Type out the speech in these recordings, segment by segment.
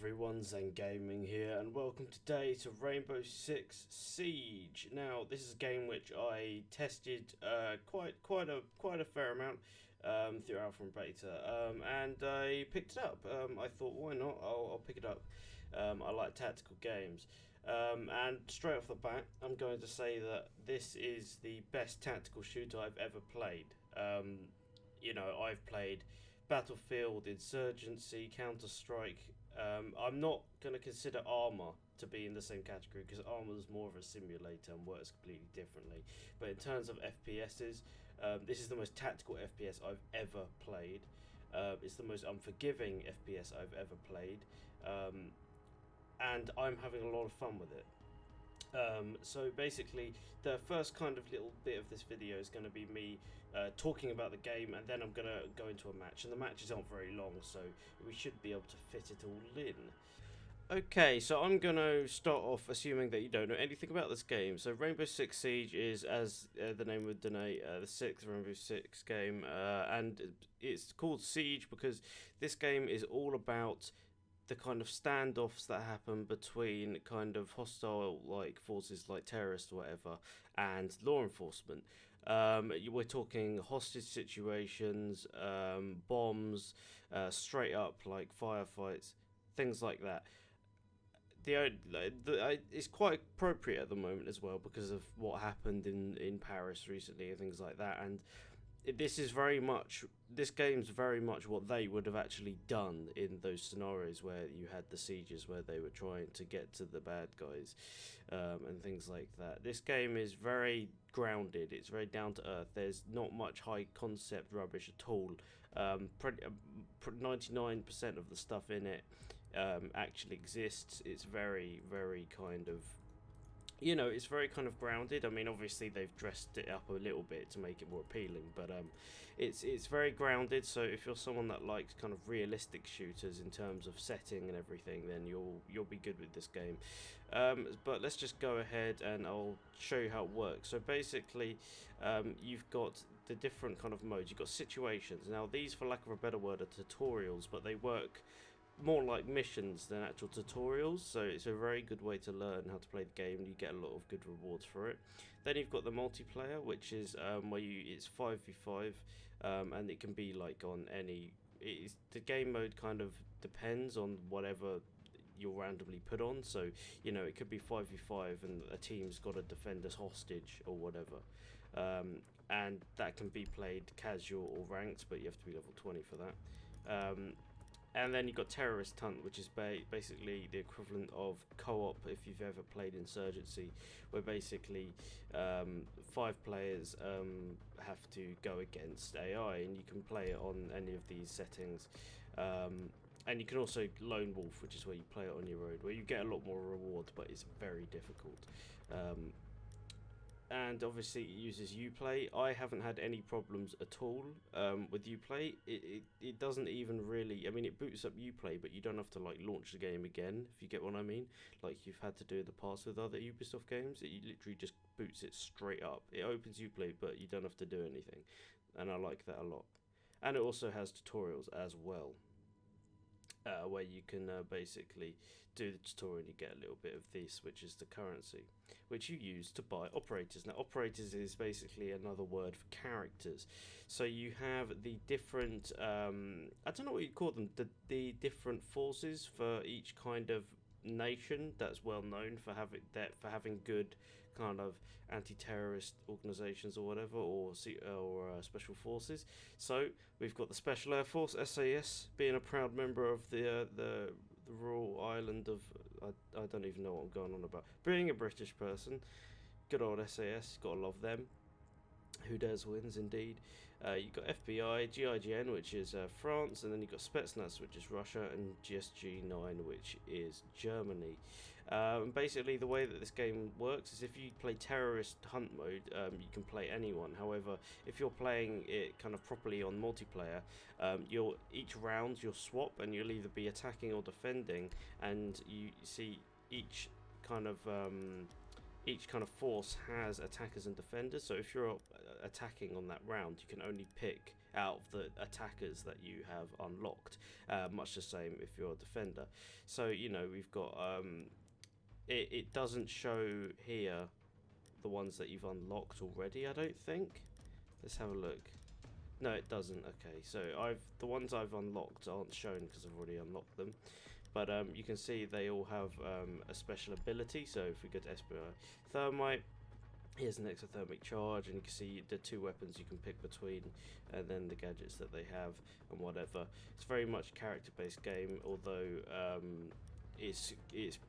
everyone, Zen Gaming here, and welcome today to Rainbow Six Siege. Now, this is a game which I tested quite a fair amount through alpha and beta, and I picked it up. I thought, why not? I'll pick it up. I like tactical games, and straight off the bat, I'm going to say that this is the best tactical shooter I've ever played. I've played Battlefield, Insurgency, Counter-Strike. I'm not going to consider Arma to be in the same category because Arma is more of a simulator and works completely differently. But in terms of FPSs, this is the most tactical FPS I've ever played. It's the most unforgiving FPS I've ever played. And I'm having a lot of fun with it. So basically, the first kind of little bit of this video is going to be me talking about the game, and then I'm going to go into a match. And the matches aren't very long, so we should be able to fit it all in. Okay, so I'm going to start off assuming that you don't know anything about this game. So Rainbow Six Siege is, as the name would denote, the sixth Rainbow Six game, and it's called Siege because this game is all about the kind of standoffs that happen between kind of hostile like forces like terrorists or whatever and law enforcement. We're talking hostage situations, bombs, straight up like firefights, things like that. It's quite appropriate at the moment as well because of what happened in Paris recently and things like that, and this game's very much what they would have actually done in those scenarios where you had the sieges where they were trying to get to the bad guys, and things like that. This game is very grounded, it's very down to earth, there's not much high concept rubbish at all. 99% of the stuff in it actually exists. It's very kind of, it's very kind of grounded. I mean, obviously they've dressed it up a little bit to make it more appealing, but it's very grounded. So if you're someone that likes kind of realistic shooters in terms of setting and everything, then you'll be good with this game. But let's just go ahead and I'll show you how it works. So basically, you've got the different kind of modes. You've got situations. Now these, for lack of a better word, are tutorials, but they work more like missions than actual tutorials, so it's a very good way to learn how to play the game, and you get a lot of good rewards for it. Then you've got the multiplayer, which is where it's 5v5, and it can be like on any, the game mode kind of depends on whatever you'll randomly put on. So it could be 5v5 and a team's got to defend as hostage or whatever, and that can be played casual or ranked, but you have to be level 20 for that. And then you've got Terrorist Hunt, which is basically the equivalent of co-op if you've ever played Insurgency, where basically 5 players have to go against AI, and you can play it on any of these settings. And you can also Lone Wolf, which is where you play it on your own, where you get a lot more reward, but it's very difficult. And obviously it uses Uplay. I haven't had any problems at all with Uplay. It doesn't even really, I mean, it boots up Uplay, but you don't have to like launch the game again, if you get what I mean, like you've had to do in the past with other Ubisoft games. It literally just boots it straight up. It opens Uplay, but you don't have to do anything, and I like that a lot. And it also has tutorials as well, where you can basically do the tutorial and you get a little bit of this, which is the currency, which you use to buy operators. Now, operators is basically another word for characters. So you have the different, I don't know what you call them, the different forces for each kind of nation that's well known for having good kind of anti-terrorist organizations or whatever, or special forces. So we've got the Special Air Force, SAS, being a proud member of the Royal Island of, I don't even know what I'm going on about, being a British person. Good old SAS, gotta love them. Who dares wins, indeed. You've got FBI, GIGN, which is France, and then you've got Spetsnaz, which is Russia, and GSG-9, which is Germany. Basically, the way that this game works is if you play Terrorist Hunt mode, you can play anyone. However, if you're playing it kind of properly on multiplayer, each round you'll swap, and you'll either be attacking or defending, and you see each kind of force has attackers and defenders. So if you're attacking on that round, you can only pick out of the attackers that you have unlocked. Much the same if you're a defender. So you know we've got it doesn't show here the ones that you've unlocked already. I don't think. Let's have a look. No, it doesn't. Okay, so the ones I've unlocked aren't shown because I've already unlocked them. But you can see they all have a special ability. So if we go to Esper Thermite, here's an exothermic charge, and you can see the 2 weapons you can pick between, and then the gadgets that they have and whatever. It's very much a character-based game, although it's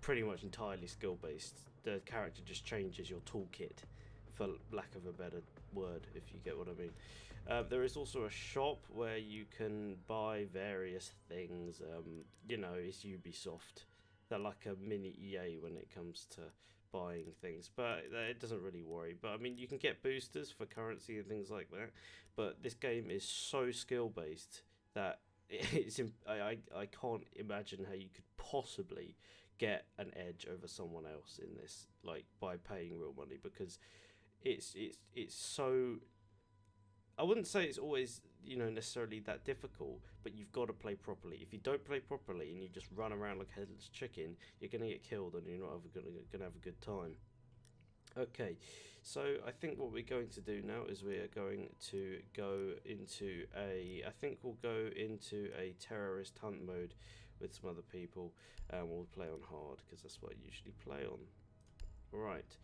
pretty much entirely skill-based. The character just changes your toolkit, for lack of a better word, if you get what I mean. There is also a shop where you can buy various things. You know, it's Ubisoft. They're like a mini EA when it comes to buying things, but it doesn't really worry. But I mean, you can get boosters for currency and things like that. But this game is so skill based that I can't imagine how you could possibly get an edge over someone else in this, like by paying real money, because it's so. I wouldn't say it's always, you know, necessarily that difficult, but you've got to play properly. If you don't play properly and you just run around like a headless chicken, you're going to get killed and you're not going to have a good time. Okay, so I think what we're going to do now is we are going to go into I think we'll go into a terrorist hunt mode with some other people, and we'll play on hard because that's what I usually play on. Right.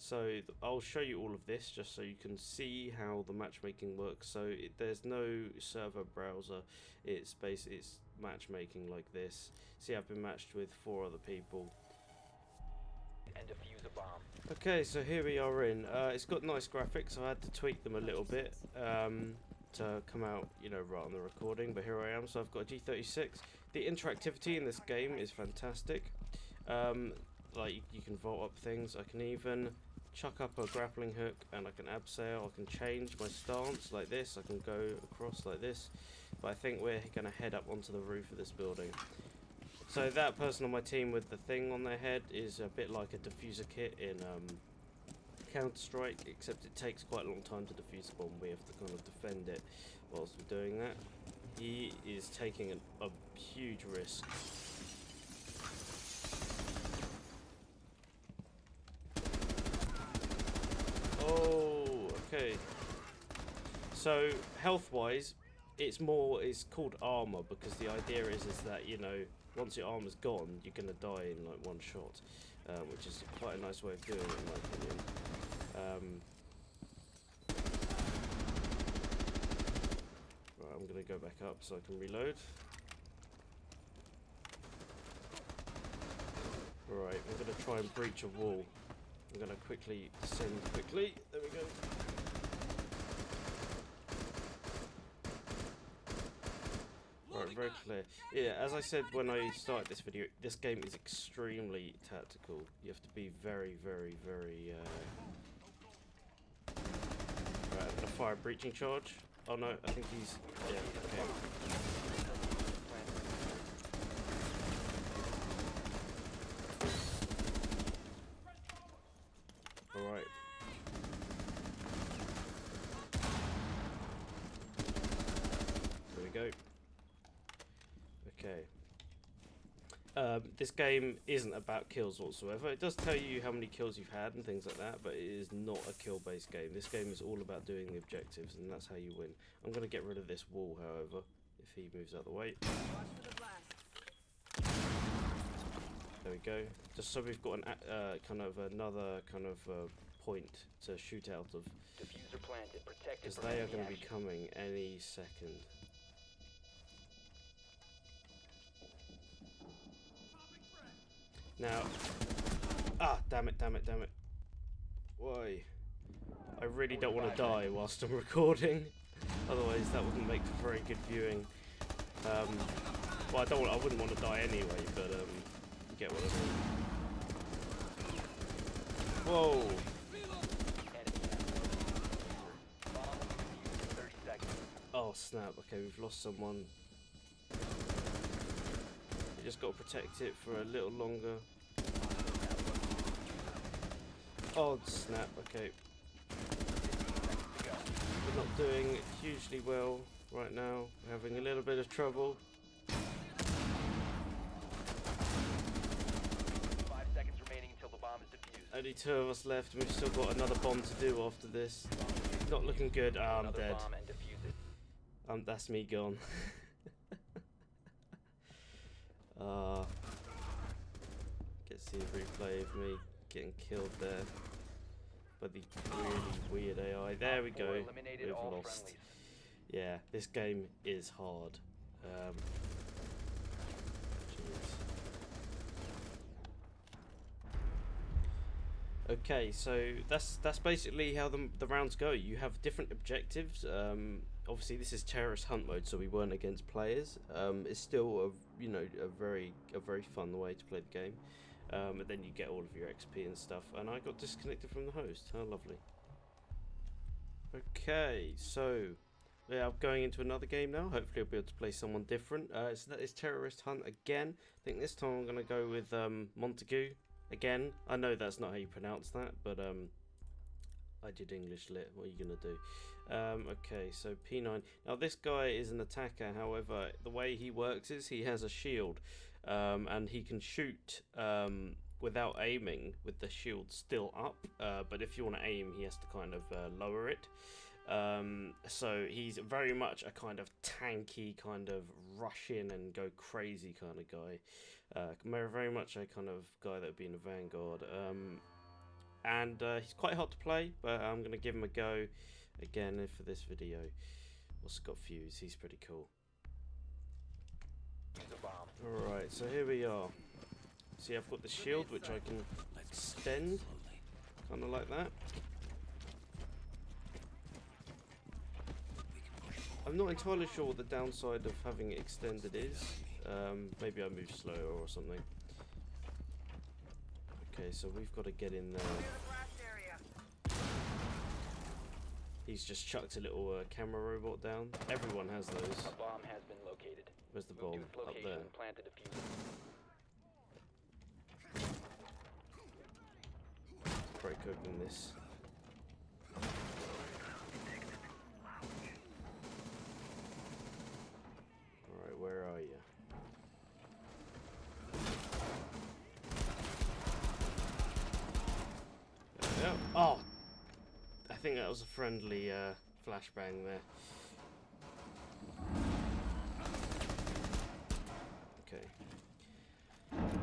So I'll show you all of this just so you can see how the matchmaking works. So there's no server browser. It's matchmaking like this. See, I've been matched with 4 other people. And defuse a bomb. Okay, so here we are in. It's got nice graphics. I had to tweak them a little bit to come out, you know, right on the recording. But here I am. So I've got a G36. The interactivity in this game is fantastic. Like you can vault up things. I can even chuck up a grappling hook and I can abseil. I can change my stance like this. I can go across like this. But I think we're going to head up onto the roof of this building. So that person on my team with the thing on their head is a bit like a diffuser kit in Counter-Strike, except it takes quite a long time to defuse a bomb. We have to kind of defend it whilst we're doing that. He is taking a huge risk. Oh, okay. So health-wise, it's called armor because the idea is that, you know, once your armor's gone, you're gonna die in like one shot, which is quite a nice way of doing it in my opinion. Right, I'm gonna go back up so I can reload. Right, I'm gonna try and breach a wall. I'm gonna quickly descend quickly. There we go. Right, very clear. Yeah, as I said when I started this video, this game is extremely tactical. You have to be very, very, very. Right, I'm gonna fire a breaching charge. Oh no, I think he's. Yeah, okay. Alright. There we go. Okay. This game isn't about kills whatsoever. It does tell you how many kills you've had and things like that, but it is not a kill-based game. This game is all about doing the objectives, and that's how you win. I'm going to get rid of this wall, however, if he moves out of the way. There we go. Just so we've got an kind of another kind of point to shoot out of, Diffuser planted, protected because from they are enemy going to be action. coming any second. Now, damn it. Why? I really don't want to die whilst I'm recording, otherwise that wouldn't make for very good viewing. Well, I wouldn't want to die anyway, but you get what I mean. Whoa! Oh snap, okay, we've lost someone. You just got to protect it for a little longer. Oh snap, okay. We're not doing hugely well. right now. We're having a little bit of trouble. 5 seconds remaining until the bomb is defused. Only 2 of us left, and we've still got another bomb to do after this. Not looking good. Ah, I'm Another dead. bomb and defuse it. That's me gone. Get to see a replay of me getting killed there by the really weird AI. There we go. Eliminated We've all lost. friendlies. Yeah, this game is hard. Jeez. Okay, so that's basically how the rounds go. You have different objectives. Obviously, this is terrorist hunt mode, so we weren't against players. It's still a very fun way to play the game. And then you get all of your XP and stuff. And I got disconnected from the host. How lovely. Okay, so yeah, I'm going into another game now. Hopefully, I'll be able to play someone different. It's terrorist hunt again. I think this time I'm gonna go with Montague again. I know that's not how you pronounce that, but I did English lit. What are you gonna do? Okay, so P9. Now this guy is an attacker. However, the way he works is he has a shield, and he can shoot without aiming with the shield still up. But if you want to aim, he has to kind of lower it. So he's very much a kind of tanky, kind of rush in and go crazy kind of guy. Very much a kind of guy that would be in the vanguard. And he's quite hard to play, but I'm going to give him a go again for this video. Also got Fuse, he's pretty cool. Use a bomb. Alright, so here we are. See, I've got the shield which I can extend, kind of like that. I'm not entirely sure what the downside of having it extended is. Maybe I move slower or something. Okay, so we've got to get in there. He's just chucked a little camera robot down. Everyone has those. A bomb has been located. Where's the Move bomb? to its Up location there. and plant the diffuser. Break open this. Alright, where are you? There we go. Oh! I think that was a friendly flashbang there. Okay.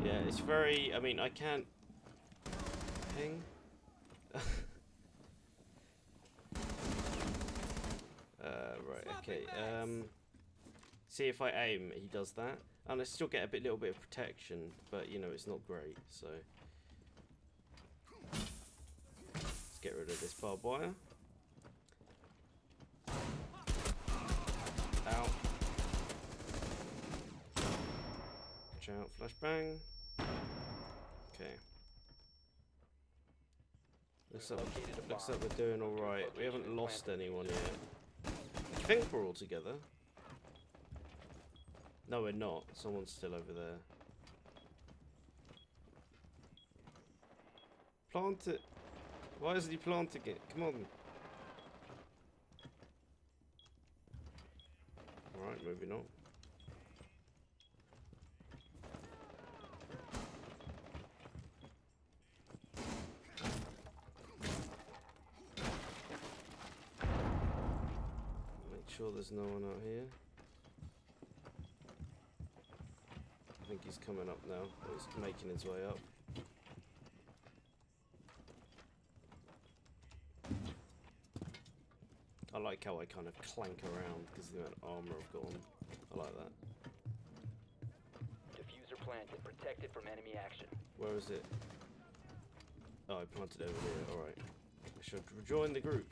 Yeah, it's very... I mean, I can't... Ping? Right, okay. See, if I aim, he does that. And I still get a little bit of protection, but, you know, it's not great, so... Let's get rid of this barbed wire. Ow. Watch out, flashbang. Okay. Looks like we're doing alright. We haven't lost anyone yet. I think we're all together. No, we're not. Someone's still over there. Plant it. Why isn't he planting it? Come on. Alright, moving on. Make sure there's no one out here. I think he's coming up now. He's making his way up. I like how I kind of clank around because of the amount of armor I've got on. I like that. Diffuser planted, protected from enemy action. Where is it? Oh, I planted over here. Alright. I should rejoin the group.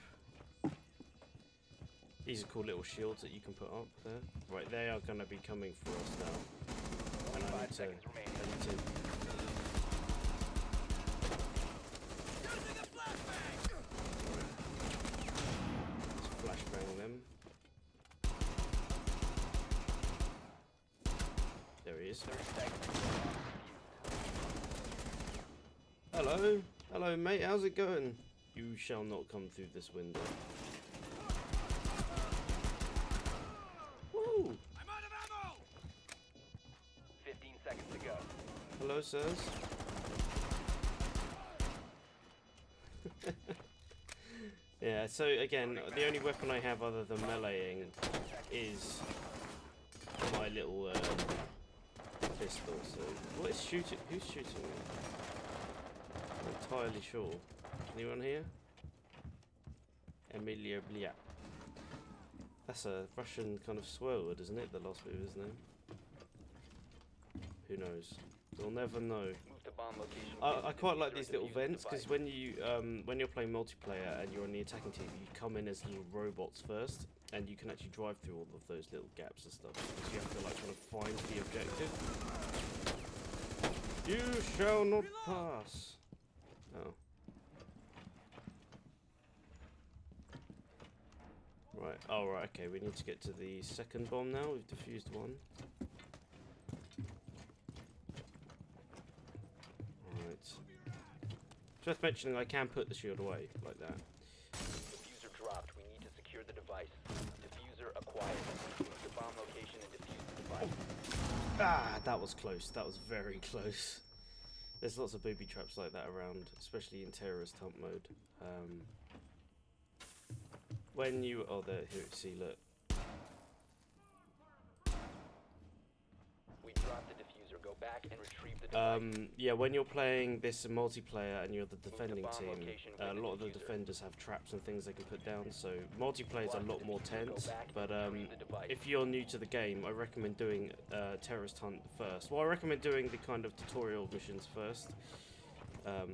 These are cool little shields that you can put up there. Right, they are going to be coming for us now. And I 5 need to... seconds remaining. Let's flashbang them. There he is. 30 seconds. Hello. Hello, mate. How's it going? You shall not come through this window. Hello, sirs. Yeah, so again, the only weapon I have other than meleeing is my little pistol. So, what is shooting? Who's shooting me? I'm not entirely sure. Anyone here? Emilia Blia. That's a Russian kind of swear word, isn't it? The last bit of his name. Who knows? We'll never know. I quite like these little vents because when you're playing multiplayer and you're on the attacking team, you come in as little robots first, and you can actually drive through all of those little gaps and stuff. So you have to like kind of find the objective. You shall not pass. Oh. Right. Oh right. Okay. We need to get to the second bomb now. We've defused one. It's worth mentioning I can put the shield away like that. Diffuser dropped. We need to secure the device. Diffuser acquired. Move the bomb location and defuse the device. Ah, that was close. That was very close. There's lots of booby traps like that around, especially in terrorist hunt mode. When you there, here, see, look. We dropped the diffuser. Go back and retrieve the device. Yeah, when you're playing this multiplayer and you're the defending team, a lot of the defenders have traps and things they can put down, so multiplayer's a lot more tense. But if you're new to the game, I recommend doing terrorist hunt first. Well, I recommend doing the kind of tutorial missions first. I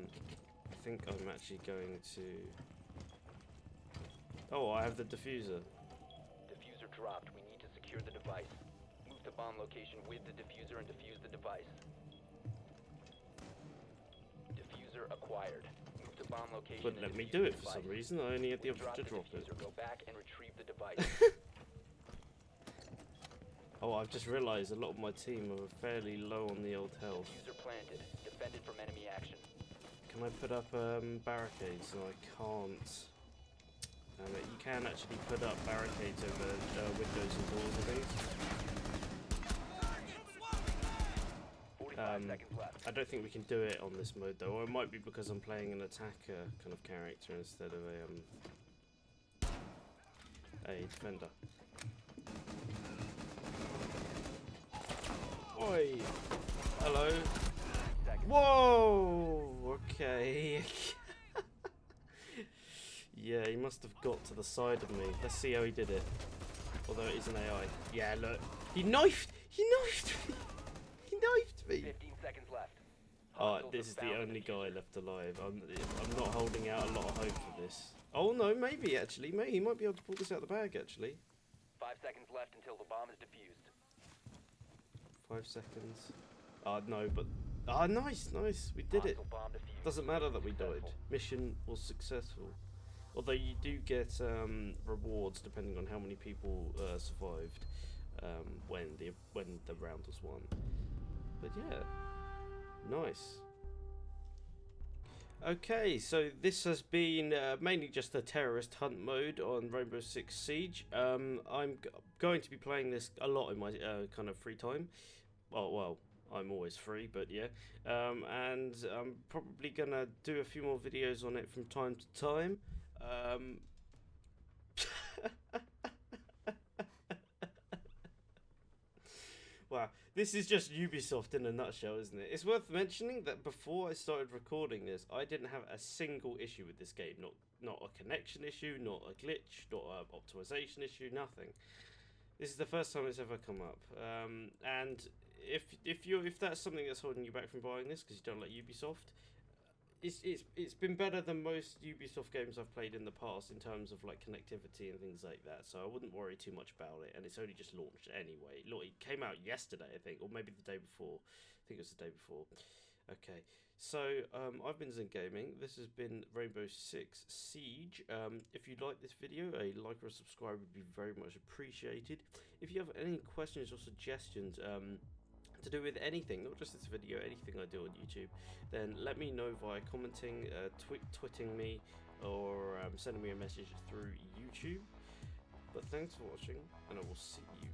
think I'm actually going to... Oh, I have the diffuser. Diffuser dropped. We need to secure the device. Move the bomb location with the diffuser and defuse the device. Diffuser acquired. Move the bomb location. Wouldn't let me do it for some reason. I only had the option to drop it. Go back and retrieve the device. Oh, I've just realised a lot of my team are fairly low on the old health. Diffuser planted. Defended from enemy action. Can I put up barricades? No, I can't. Damn it. You can actually put up barricades over windows and doors and things. 45 seconds left. I don't think we can do it on this mode though, or it might be because I'm playing an attacker kind of character instead of a defender. Oi! Hello. Whoa! Okay. Yeah, he must have got to the side of me. Let's see how he did it. Although it is an AI. Yeah, look. He knifed me! He knifed me! 15 seconds left. This is the only guy left alive. I'm not holding out a lot of hope for this. Oh no, maybe actually. He might be able to pull this out of the bag actually. 5 seconds left until the bomb is defused. 5 seconds. No, but... nice. We did it. Doesn't matter that we died. Mission was successful. Although you do get rewards depending on how many people survived when the round was won. But yeah, nice. Okay, so this has been mainly just a terrorist hunt mode on Rainbow Six Siege. I'm going to be playing this a lot in my kind of free time. Well, I'm always free, but yeah. And I'm probably gonna do a few more videos on it from time to time. Wow, this is just Ubisoft in a nutshell, isn't it? It's worth mentioning that before I started recording this, I didn't have a single issue with this game. Not a connection issue, not a glitch, not an optimization issue, nothing. This is the first time it's ever come up. And if that's something that's holding you back from buying this because you don't like Ubisoft, it's been better than most Ubisoft games I've played in the past in terms of like connectivity and things like that, so I wouldn't worry too much about it, and it's only just launched anyway. Look, it came out yesterday I think, or maybe the day before. I think it was the day before. Okay, so I've been Zen Gaming. This has been Rainbow Six Siege. If you like this video, a like or a subscribe would be very much appreciated. If you have any questions or suggestions to do with anything, not just this video, anything I do on YouTube, then let me know via commenting, twitting me, or sending me a message through YouTube. But thanks for watching, and I will see you